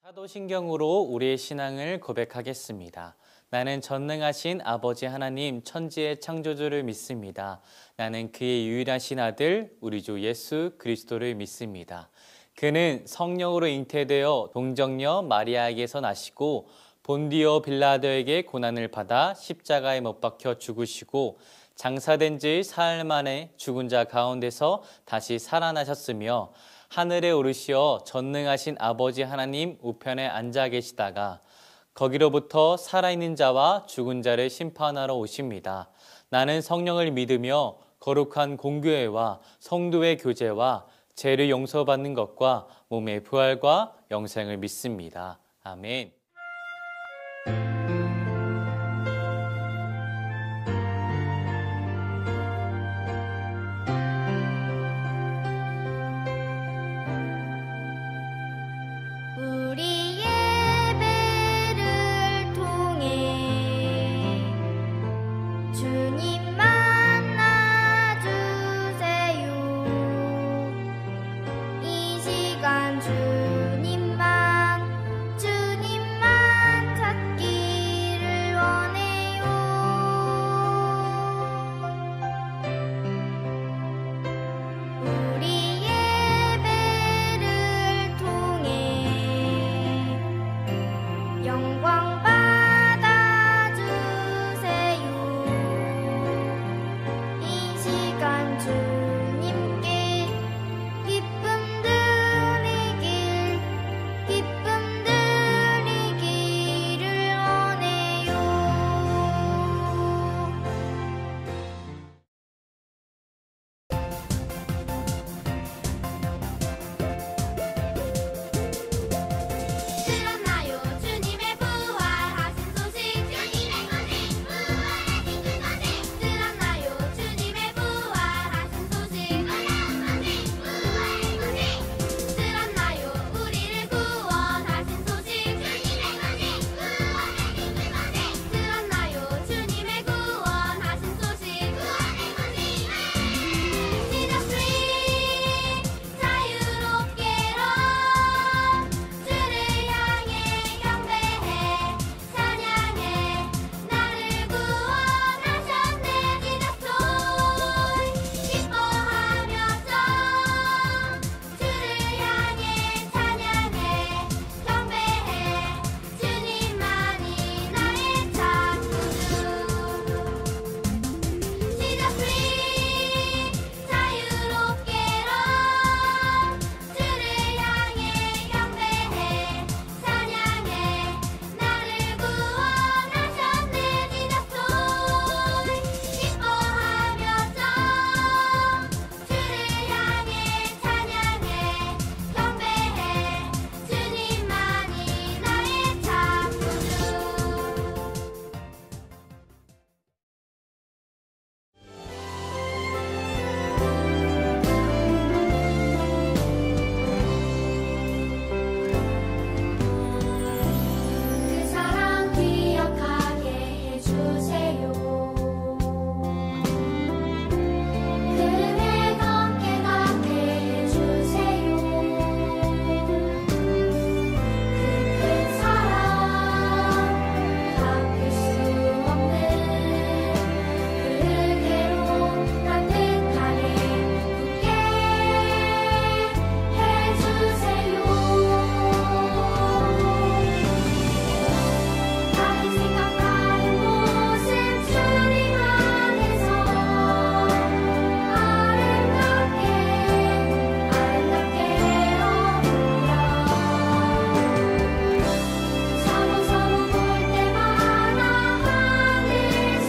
사도신경으로 우리의 신앙을 고백하겠습니다. 나는 전능하신 아버지 하나님 천지의 창조주를 믿습니다. 나는 그의 유일하신 아들 우리 주 예수 그리스도를 믿습니다. 그는 성령으로 잉태되어 동정녀 마리아에게서 나시고 본디오 빌라도에게 고난을 받아 십자가에 못 박혀 죽으시고 장사된 지 사흘 만에 죽은 자 가운데서 다시 살아나셨으며 하늘에 오르시어 전능하신 아버지 하나님 우편에 앉아 계시다가 거기로부터 살아있는 자와 죽은 자를 심판하러 오십니다. 나는 성령을 믿으며 거룩한 공교회와 성도의 교제와 죄를 용서받는 것과 몸의 부활과 영생을 믿습니다. 아멘. 우리 예배를 통해 주님 만나주세요. 이 시간 주님만 찾기를 원해요. 우리 예배를 통해 영광 받아주세요. 이 시간 주님께 기쁨 드리기를 원해요. 들었나요 주님의 부활하신 소식. 주님의 권세 부활하신 그 권세. 들었나요 주님의 부활하신 소식. 놀라운 권세 부활의 권세. 들었나요 우리를 구원하신 소식. 주님의 권세 구원하신 그 권세. 들었나요 주님의 구원하신 소식. 구원의 권세. Jesus free 자유롭게로 주를 향해 경배해 찬양해 나를 구원하셨네. Jesus joy 기뻐하며 주를 향해 찬양해 경배해 주님만이 나의 창조주. Jesus free 자유롭게로 주를 향해 경배해 찬양해 나를 구원하셨네. Jesus joy 기뻐하며 주를 향해 찬양해 경배해 주님만이 나의 그 사랑 기억하게 해주세요. 그대 함께 가게 해주세요. 그 큰 사랑 갚을 수 없는 그대로 따뜻하게 굳게 해주세요. 다른 생각 다른 모습 주님 안에서 아름답게 어울려 서로 볼 때마다 하늘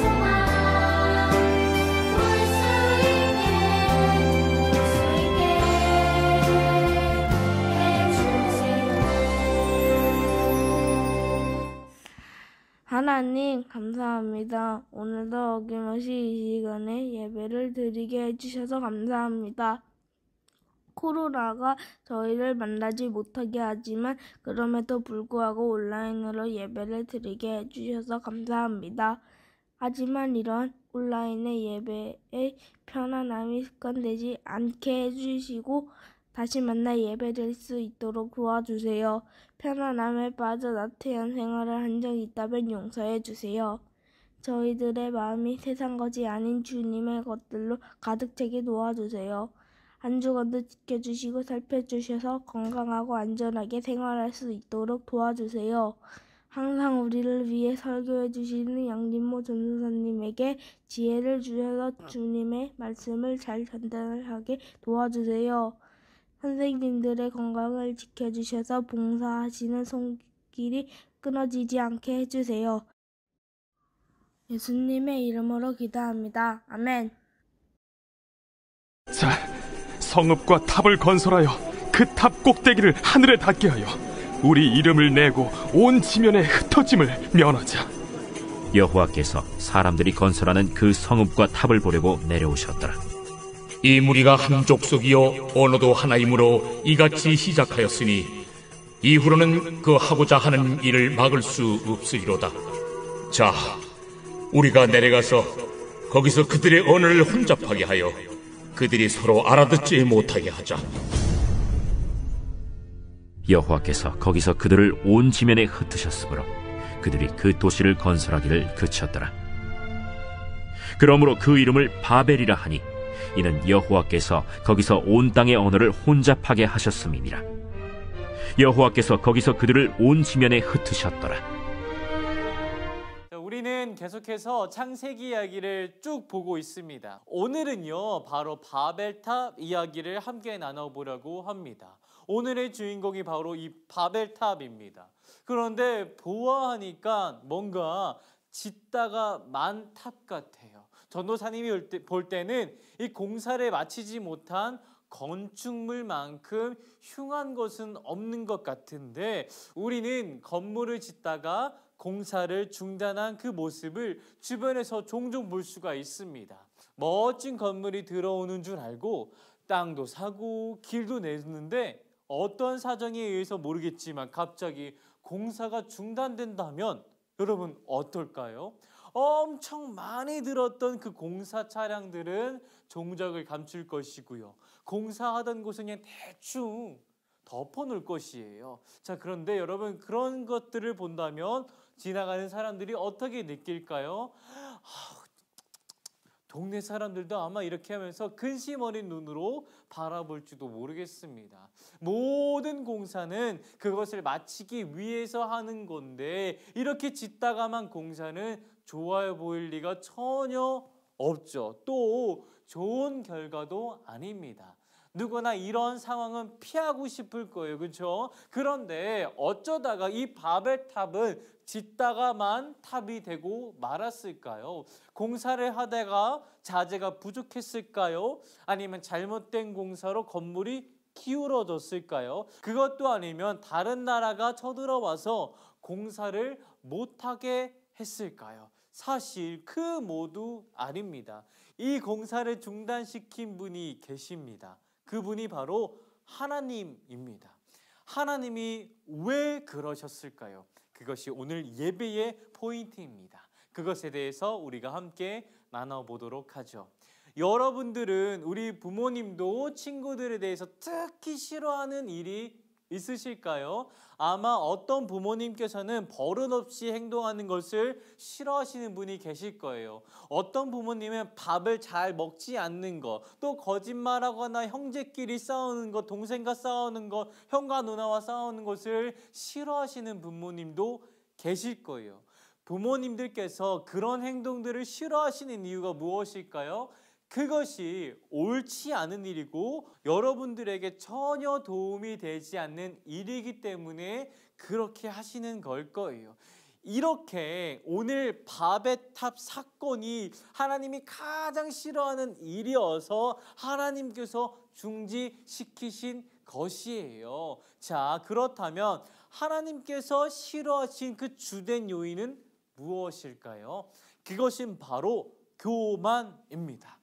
소망 볼 수 있게 해주세요. 하나님 감사합니다. 오늘도 어김없이 이 시간에 예배를 드리게 해주셔서 감사합니다. 코로나가 저희를 만나지 못하게 하지만 그럼에도 불구하고 온라인으로 예배를 드리게 해주셔서 감사합니다. 하지만 이런 온라인의 예배의 편안함이 습관되지 않게 해주시고 다시 만나 예배드릴 수 있도록 도와주세요. 편안함에 빠져 나태한 생활을 한 적이 있다면 용서해 주세요. 저희들의 마음이 세상 것이 아닌 주님의 것들로 가득 차게 도와주세요. 한 주간도 지켜주시고 살펴주셔서 건강하고 안전하게 생활할 수 있도록 도와주세요. 항상 우리를 위해 설교해 주시는 양진모 전도사님에게 지혜를 주셔서 주님의 말씀을 잘 전달하게 도와주세요. 선생님들의 건강을 지켜주셔서 봉사하시는 손길이 끊어지지 않게 해주세요. 예수님의 이름으로 기도합니다. 아멘. 자, 성읍과 탑을 건설하여 그 탑 꼭대기를 하늘에 닿게 하여 우리 이름을 내고 온 지면에 흩어짐을 면하자. 여호와께서 사람들이 건설하는 그 성읍과 탑을 보려고 내려오셨더라. 이 무리가 한 족속이요 언어도 하나이므로 이같이 시작하였으니 이후로는 그 하고자 하는 일을 막을 수 없으리로다. 자, 우리가 내려가서 거기서 그들의 언어를 혼잡하게 하여 그들이 서로 알아듣지 못하게 하자. 여호와께서 거기서 그들을 온 지면에 흩으셨으므로 그들이 그 도시를 건설하기를 그쳤더라. 그러므로 그 이름을 바벨이라 하니 이는 여호와께서 거기서 온 땅의 언어를 혼잡하게 하셨음이니라. 여호와께서 거기서 그들을 온 지면에 흩으셨더라. 우리는 계속해서 창세기 이야기를 쭉 보고 있습니다. 오늘은요, 바로 바벨탑 이야기를 함께 나눠보려고 합니다. 오늘의 주인공이 바로 이 바벨탑입니다. 그런데 보아하니까 뭔가 짓다가 만 탑 같아요. 전도사님이 볼 때는 이 공사를 마치지 못한 건축물만큼 흉한 것은 없는 것 같은데, 우리는 건물을 짓다가 공사를 중단한 그 모습을 주변에서 종종 볼 수가 있습니다. 멋진 건물이 들어오는 줄 알고 땅도 사고 길도 냈는데 어떤 사정에 의해서 모르겠지만 갑자기 공사가 중단된다면 여러분 어떨까요? 엄청 많이 들었던 그 공사 차량들은 종적을 감출 것이고요. 공사하던 곳은 그냥 대충 덮어놓을 것이에요. 자, 그런데 여러분 그런 것들을 본다면 지나가는 사람들이 어떻게 느낄까요? 동네 사람들도 아마 이렇게 하면서 근심 어린 눈으로 바라볼지도 모르겠습니다. 모든 공사는 그것을 마치기 위해서 하는 건데 이렇게 짓다가만 공사는 좋아 보일 리가 전혀 없죠. 또 좋은 결과도 아닙니다. 누구나 이런 상황은 피하고 싶을 거예요. 그렇죠? 그런데 어쩌다가 이 바벨탑은 짓다가만 탑이 되고 말았을까요? 공사를 하다가 자재가 부족했을까요? 아니면 잘못된 공사로 건물이 기울어졌을까요? 그것도 아니면 다른 나라가 쳐들어와서 공사를 못하게 했을까요? 사실 그 모두 아닙니다. 이 공사를 중단시킨 분이 계십니다. 그분이 바로 하나님입니다. 하나님이 왜 그러셨을까요? 그것이 오늘 예배의 포인트입니다. 그것에 대해서 우리가 함께 나눠보도록 하죠. 여러분들은 우리 부모님도 친구들에 대해서 특히 싫어하는 일이 있으실까요? 아마 어떤 부모님께서는 버릇없이 행동하는 것을 싫어하시는 분이 계실 거예요. 어떤 부모님은 밥을 잘 먹지 않는 것, 또 거짓말하거나 형제끼리 싸우는 것, 동생과 싸우는 것, 형과 누나와 싸우는 것을 싫어하시는 부모님도 계실 거예요. 부모님들께서 그런 행동들을 싫어하시는 이유가 무엇일까요? 그것이 옳지 않은 일이고 여러분들에게 전혀 도움이 되지 않는 일이기 때문에 그렇게 하시는 걸 거예요. 이렇게 오늘 바벨탑 사건이 하나님이 가장 싫어하는 일이어서 하나님께서 중지시키신 것이에요. 자, 그렇다면 하나님께서 싫어하신 그 주된 요인은 무엇일까요? 그것은 바로 교만입니다.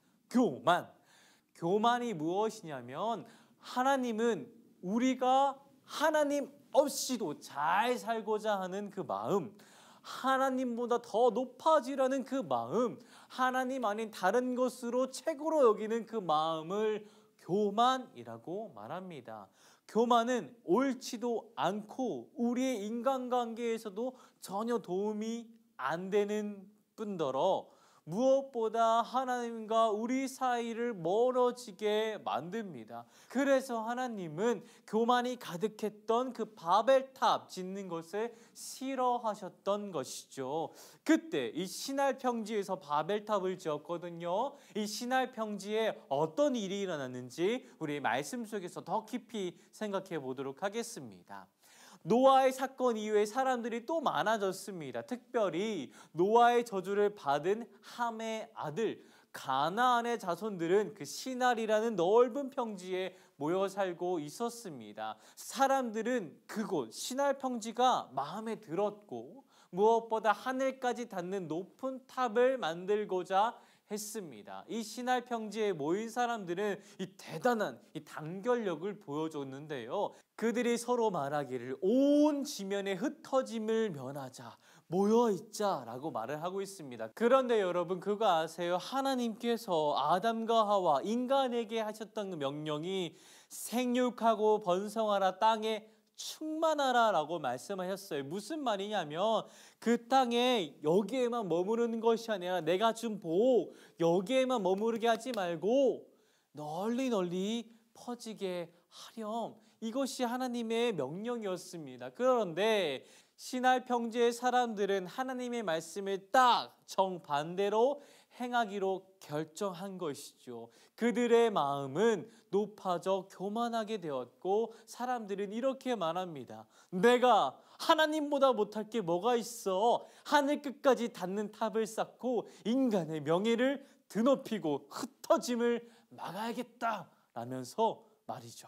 교만이 무엇이냐면 하나님은 우리가 하나님 없이도 잘 살고자 하는 그 마음, 하나님보다 더 높아지라는 그 마음, 하나님 아닌 다른 것으로 최고로 여기는 그 마음을 교만이라고 말합니다. 교만은 옳지도 않고 우리의 인간관계에서도 전혀 도움이 안 되는 뿐더러 무엇보다 하나님과 우리 사이를 멀어지게 만듭니다. 그래서 하나님은 교만이 가득했던 그 바벨탑 짓는 것을 싫어하셨던 것이죠. 그때 이 시날 평지에서 바벨탑을 지었거든요. 이 시날 평지에 어떤 일이 일어났는지 우리 말씀 속에서 더 깊이 생각해 보도록 하겠습니다. 노아의 사건 이후에 사람들이 또 많아졌습니다. 특별히 노아의 저주를 받은 함의 아들 가나안의 자손들은 그 시날이라는 넓은 평지에 모여 살고 있었습니다. 사람들은 그곳 시날 평지가 마음에 들었고 무엇보다 하늘까지 닿는 높은 탑을 만들고자 했습니다. 이 시날 평지에 모인 사람들은 이 대단한 이 단결력을 보여줬는데요. 그들이 서로 말하기를 온 지면에 흩어짐을 면하자, 모여있자 라고 말을 하고 있습니다. 그런데 여러분 그거 아세요? 하나님께서 아담과 하와 인간에게 하셨던 그 명령이 생육하고 번성하라, 땅에 충만하라 라고 말씀하셨어요. 무슨 말이냐면 그 땅에 여기에만 머무르는 것이 아니라 내가 준 복 여기에만 머무르게 하지 말고 널리 널리 퍼지게 하렴. 이것이 하나님의 명령이었습니다. 그런데 시날 평지의 사람들은 하나님의 말씀을 딱 정반대로 행하기로 결정한 것이죠. 그들의 마음은 높아져 교만하게 되었고 사람들은 이렇게 말합니다. 내가 하나님보다 못할 게 뭐가 있어? 하늘 끝까지 닿는 탑을 쌓고 인간의 명예를 드높이고 흩어짐을 막아야겠다 라면서 말이죠.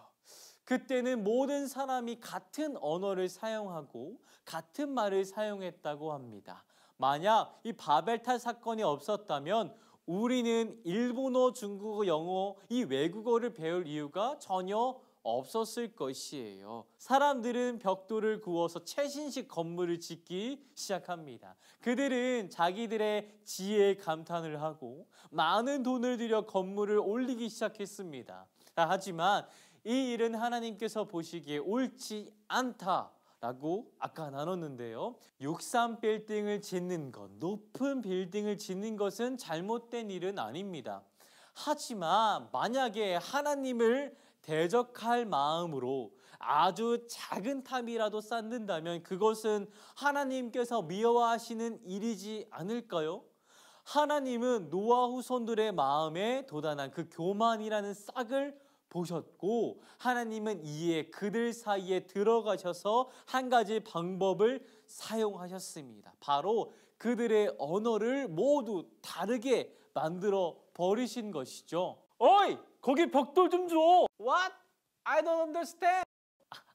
그때는 모든 사람이 같은 언어를 사용하고 같은 말을 사용했다고 합니다. 만약 이 바벨탑 사건이 없었다면 우리는 일본어, 중국어, 영어 이 외국어를 배울 이유가 전혀 없었을 것이에요. 사람들은 벽돌을 구워서 최신식 건물을 짓기 시작합니다. 그들은 자기들의 지혜에 감탄을 하고 많은 돈을 들여 건물을 올리기 시작했습니다. 하지만 이 일은 하나님께서 보시기에 옳지 않다라고 아까 나눴는데요. 63 빌딩을 짓는 것, 높은 빌딩을 짓는 것은 잘못된 일은 아닙니다. 하지만 만약에 하나님을 대적할 마음으로 아주 작은 탑이라도 쌓는다면 그것은 하나님께서 미워하시는 일이지 않을까요? 하나님은 노아 후손들의 마음에 돋아난 그 교만이라는 싹을 보셨고 하나님은 이에 그들 사이에 들어가셔서 한 가지 방법을 사용하셨습니다. 바로 그들의 언어를 모두 다르게 만들어 버리신 것이죠. 어이! 거기 벽돌 좀 줘! What? I don't understand!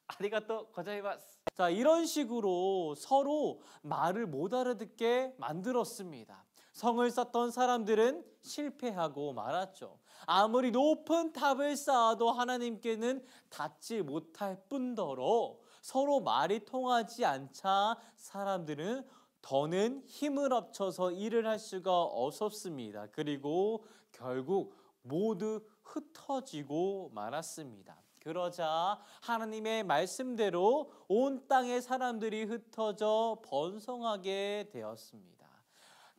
아리가또 고자이마스. 자, 이런 식으로 서로 말을 못 알아듣게 만들었습니다. 성을 쌓던 사람들은 실패하고 말았죠. 아무리 높은 탑을 쌓아도 하나님께는 닿지 못할 뿐더러 서로 말이 통하지 않자 사람들은 더는 힘을 합쳐서 일을 할 수가 없었습니다. 그리고 결국 모두 흩어지고 말았습니다. 그러자 하나님의 말씀대로 온 땅의 사람들이 흩어져 번성하게 되었습니다.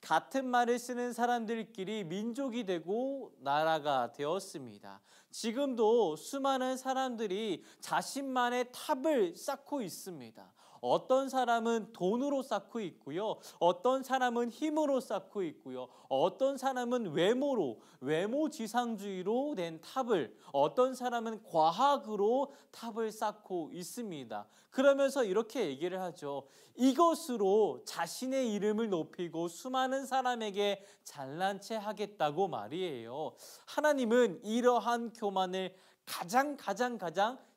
같은 말을 쓰는 사람들끼리 민족이 되고 나라가 되었습니다. 지금도 수많은 사람들이 자신만의 탑을 쌓고 있습니다. 어떤 사람은 돈으로 쌓고 있고요. 어떤 사람은 힘으로 쌓고 있고요. 어떤 사람은 외모지상주의로 된 탑을, 어떤 사람은 과학으로 탑을 쌓고 있습니다. 그러면서 이렇게 얘기를 하죠. 이것으로 자신의 이름을 높이고 수많은 사람에게 잘난 체 하겠다고 말이에요. 하나님은 이러한 교만을 가장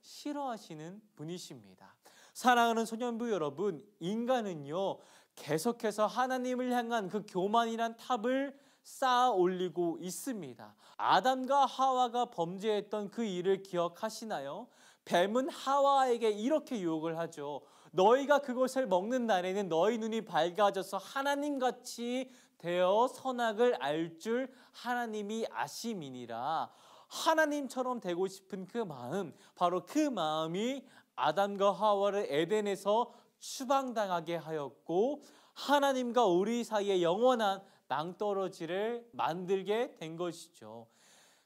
싫어하시는 분이십니다. 사랑하는 소년부 여러분, 인간은요 계속해서 하나님을 향한 그 교만이란 탑을 쌓아 올리고 있습니다. 아담과 하와가 범죄했던 그 일을 기억하시나요? 뱀은 하와에게 이렇게 유혹을 하죠. 너희가 그것을 먹는 날에는 너희 눈이 밝아져서 하나님같이 되어 선악을 알 줄 하나님이 아심이니라. 하나님처럼 되고 싶은 그 마음, 바로 그 마음이 아담과 하와를 에덴에서 추방당하게 하였고 하나님과 우리 사이에 영원한 낭떠러지를 만들게 된 것이죠.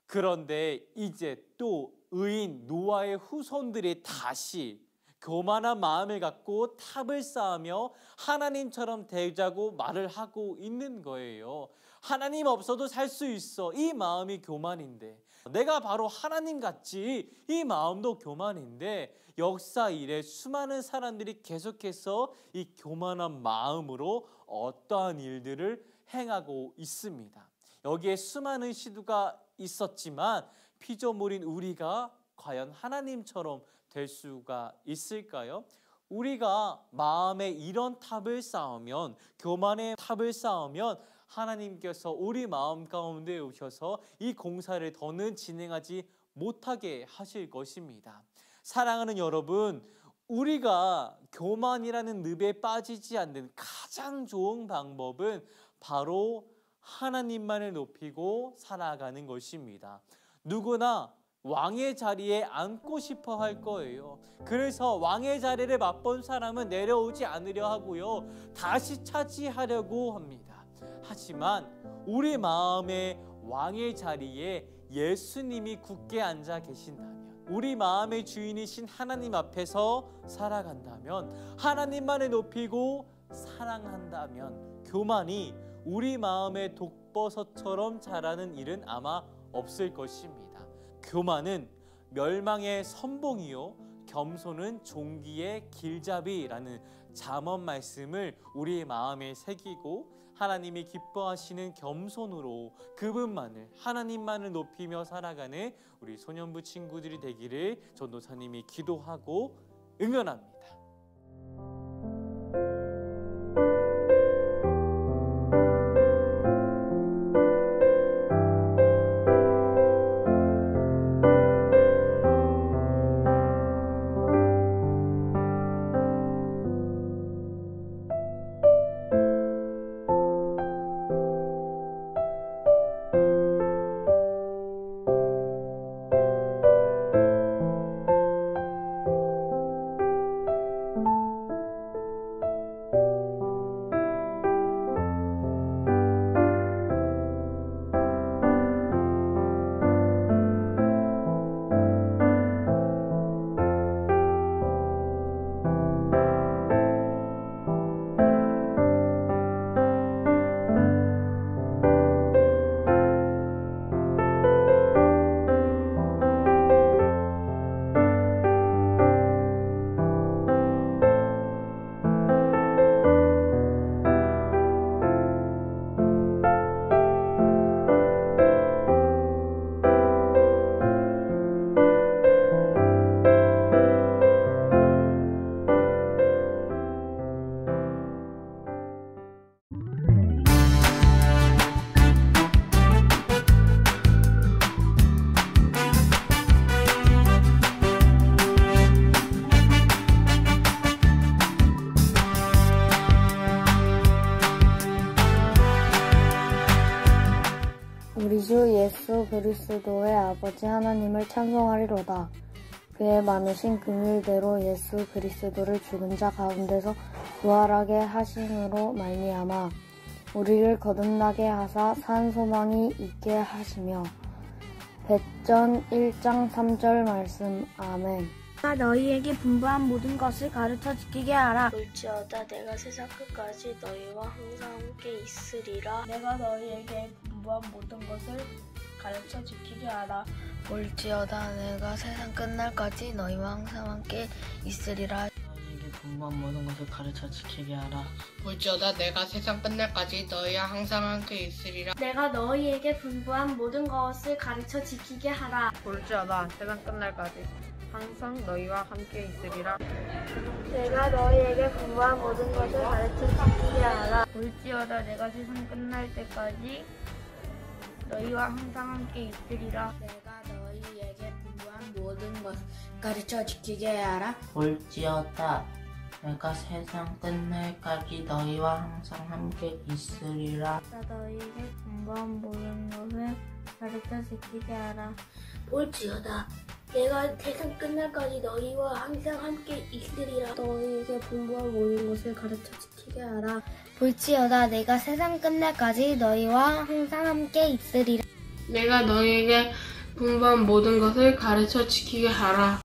그런데 이제 또 의인 노아의 후손들이 다시 교만한 마음을 갖고 탑을 쌓으며 하나님처럼 되자고 말을 하고 있는 거예요. 하나님 없어도 살 수 있어. 이 마음이 교만인데, 내가 바로 하나님 같지. 이 마음도 교만인데, 역사 이래 수많은 사람들이 계속해서 이 교만한 마음으로 어떠한 일들을 행하고 있습니다. 여기에 수많은 시도가 있었지만 피조물인 우리가 과연 하나님처럼 될 수가 있을까요? 우리가 마음에 이런 탑을 쌓으면, 교만의 탑을 쌓으면 하나님께서 우리 마음 가운데 오셔서 이 공사를 더는 진행하지 못하게 하실 것입니다. 사랑하는 여러분, 우리가 교만이라는 늪에 빠지지 않는 가장 좋은 방법은 바로 하나님만을 높이고 살아가는 것입니다. 누구나 왕의 자리에 앉고 싶어 할 거예요. 그래서 왕의 자리를 맛본 사람은 내려오지 않으려 하고요, 다시 차지하려고 합니다. 하지만 우리 마음의 왕의 자리에 예수님이 굳게 앉아 계신다면, 우리 마음의 주인이신 하나님 앞에서 살아간다면, 하나님만을 높이고 사랑한다면 교만이 우리 마음의 독버섯처럼 자라는 일은 아마 없을 것입니다. 교만은 멸망의 선봉이요 겸손은 종기의 길잡이라는 잠언 말씀을 우리의 마음에 새기고 하나님이 기뻐하시는 겸손으로 그분만을, 하나님만을 높이며 살아가는 우리 소년부 친구들이 되기를 전도사님이 기도하고 응원합니다. 우리 주 예수 그리스도의 아버지 하나님을 찬송하리로다. 그의 많으신 긍휼대로 예수 그리스도를 죽은 자 가운데서 부활하게 하심으로 말미암아 우리를 거듭나게 하사 산 소망이 있게 하시며. 백전 1장 3절 말씀. 아멘. 내가 너희에게 분부한 모든 것을 가르쳐 지키게 하라. 볼지어다 내가 세상 끝까지 너희와 항상 함께 있으리라. 내가 너희에게 분부한 모든 것을 가르쳐 지키게 하라. 볼지어다 내가 세상 끝날까지 너희와 항상 함께 있으리라. 너희에게 분부한 모든 것을 가르쳐 지키게 하라. 볼지어다 내가 세상 끝날까지 너희와 항상 함께 있으리라. 내가 너희에게 분부한 모든 것을 가르쳐 지키게 하라. 볼지어다 세상 끝날까지 항상 너희와 함께 있으리라. 내가 너희에게 분부한 모든 것을 가르쳐 지키게 하라. 볼지어다 내가 세상 끝날 때까지 너희와 항상 함께 있으리라. 내가 너희에게 분부한 모든 것을 가르쳐 지키게 하라. 볼지어다 내가 세상 끝날까지 너희와 항상 함께 있으리라. 내가 너희에게 분부한 모든 것을 가르쳐 지키게 하라. 올지어다 내가 세상 끝날까지 너희와 항상 함께 있으리라. 너희에게 분부한 모든 것을 가르쳐 지키게 하라. 볼지어다 내가 세상 끝날까지 너희와 항상 함께 있으리라. 내가 너희에게 분부한 모든 것을 가르쳐 지키게 하라.